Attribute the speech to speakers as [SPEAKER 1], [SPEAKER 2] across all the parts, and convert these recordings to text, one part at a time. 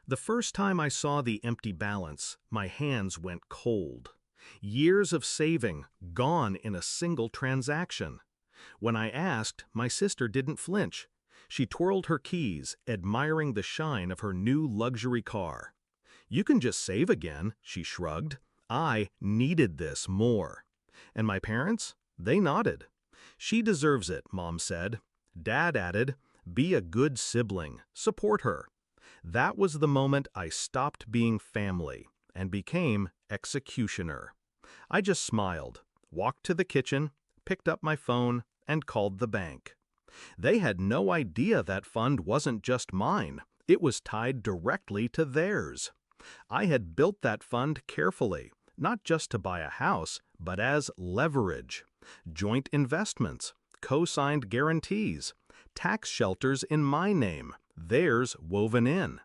[SPEAKER 1] The first time I saw the empty balance, my hands went cold. Years of saving, gone in a single transaction. When I asked, my sister didn't flinch. She twirled her keys, admiring the shine of her new luxury car. "You can just save again," she shrugged. I needed this more. And my parents? They nodded. "She deserves it," Mom said. Dad added, "Be a good sibling, support her." That was the moment I stopped being family and became executioner. I just smiled, walked to the kitchen, picked up my phone, and called the bank. They had no idea that fund wasn't just mine. It was tied directly to theirs. I had built that fund carefully, not just to buy a house, but as leverage. Joint investments, co-signed guarantees, tax shelters in my name, theirs woven in.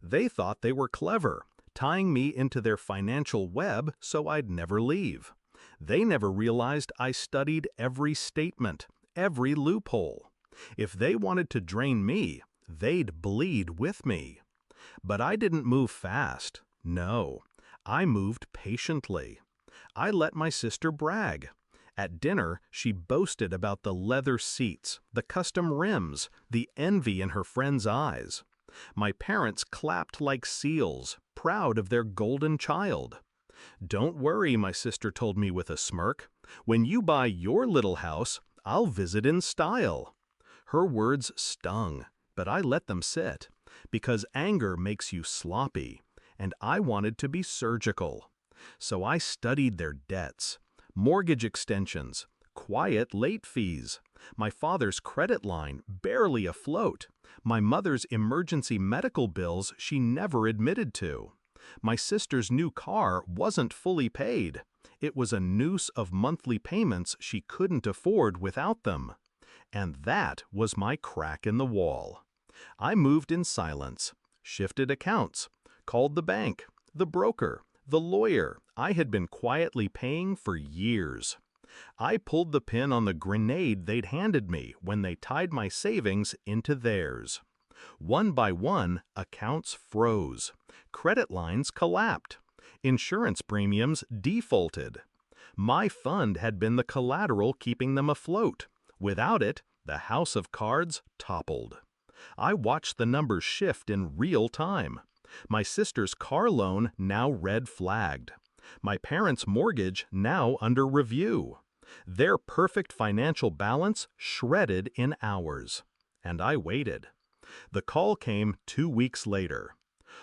[SPEAKER 1] They thought they were clever, tying me into their financial web so I'd never leave. They never realized I studied every statement, every loophole. If they wanted to drain me, they'd bleed with me. But I didn't move fast. No, I moved patiently. I let my sister brag. At dinner, she boasted about the leather seats, the custom rims, the envy in her friends' eyes. My parents clapped like seals, proud of their golden child. "Don't worry," my sister told me with a smirk. "When you buy your little house, I'll visit in style." Her words stung, but I let them sit, because anger makes you sloppy, and I wanted to be surgical. So I studied their debts, mortgage extensions, quiet late fees, my father's credit line barely afloat, my mother's emergency medical bills she never admitted to. My sister's new car wasn't fully paid. It was a noose of monthly payments she couldn't afford without them. And that was my crack in the wall. I moved in silence, shifted accounts, called the bank, the broker, the lawyer I had been quietly paying for years. I pulled the pin on the grenade they'd handed me when they tied my savings into theirs. One by one, accounts froze. Credit lines collapsed. Insurance premiums defaulted. My fund had been the collateral keeping them afloat. Without it, the house of cards toppled. I watched the numbers shift in real time. My sister's car loan now red-flagged. My parents' mortgage now under review. Their perfect financial balance shredded in hours. And I waited. The call came 2 weeks later.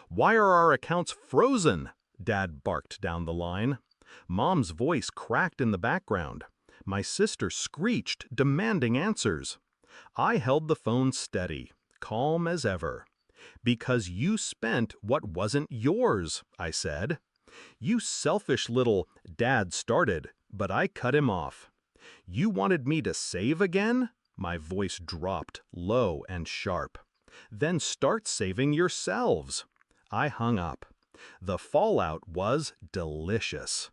[SPEAKER 1] "Why are our accounts frozen?" Dad barked down the line. Mom's voice cracked in the background. My sister screeched, demanding answers. I held the phone steady, calm as ever. "Because you spent what wasn't yours," I said. "You selfish little—" Dad started, but I cut him off. "You wanted me to save again?" My voice dropped, low and sharp. "Then start saving yourselves." I hung up. The fallout was delicious.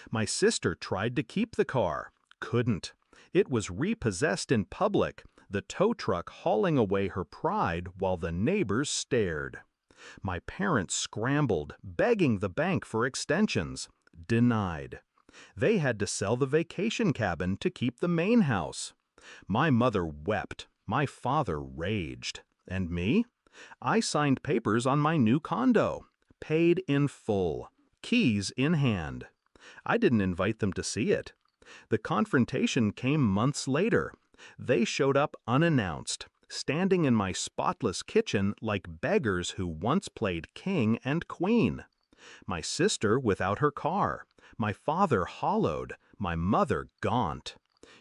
[SPEAKER 1] My sister tried to keep the car. Couldn't. It was repossessed in public, the tow truck hauling away her pride while the neighbors stared. My parents scrambled, begging the bank for extensions. Denied. They had to sell the vacation cabin to keep the main house. My mother wept. My father raged. And me? I signed papers on my new condo. Paid in full. Keys in hand. I didn't invite them to see it. The confrontation came months later. They showed up unannounced, standing in my spotless kitchen like beggars who once played king and queen. My sister without her car, my father hollowed, my mother gaunt.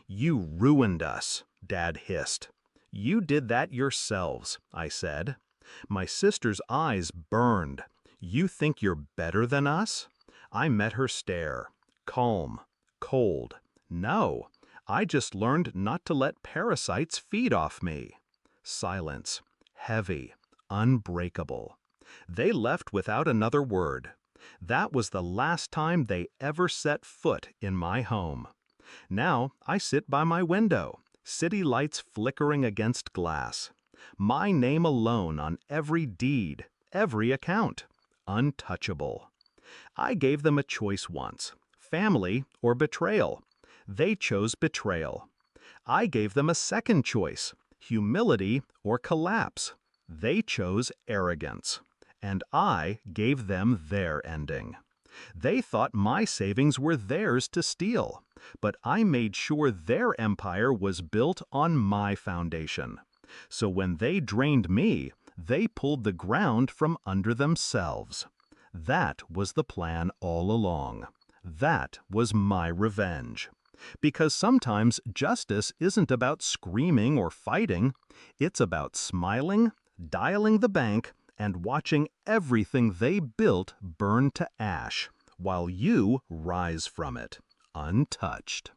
[SPEAKER 1] "You ruined us," Dad hissed. "You did that yourselves," I said. My sister's eyes burned. "You think you're better than us?" I met her stare. Calm, cold. "No, I just learned not to let parasites feed off me." Silence. Heavy. Unbreakable. They left without another word. That was the last time they ever set foot in my home. Now I sit by my window, city lights flickering against glass. My name alone on every deed, every account. Untouchable. I gave them a choice once: family or betrayal. They chose betrayal. I gave them a second choice: humility or collapse. They chose arrogance. And I gave them their ending. They thought my savings were theirs to steal, but I made sure their empire was built on my foundation. So when they drained me, they pulled the ground from under themselves. That was the plan all along. That was my revenge. Because sometimes justice isn't about screaming or fighting. It's about smiling, dialing the bank, and watching everything they built burn to ash, while you rise from it, untouched.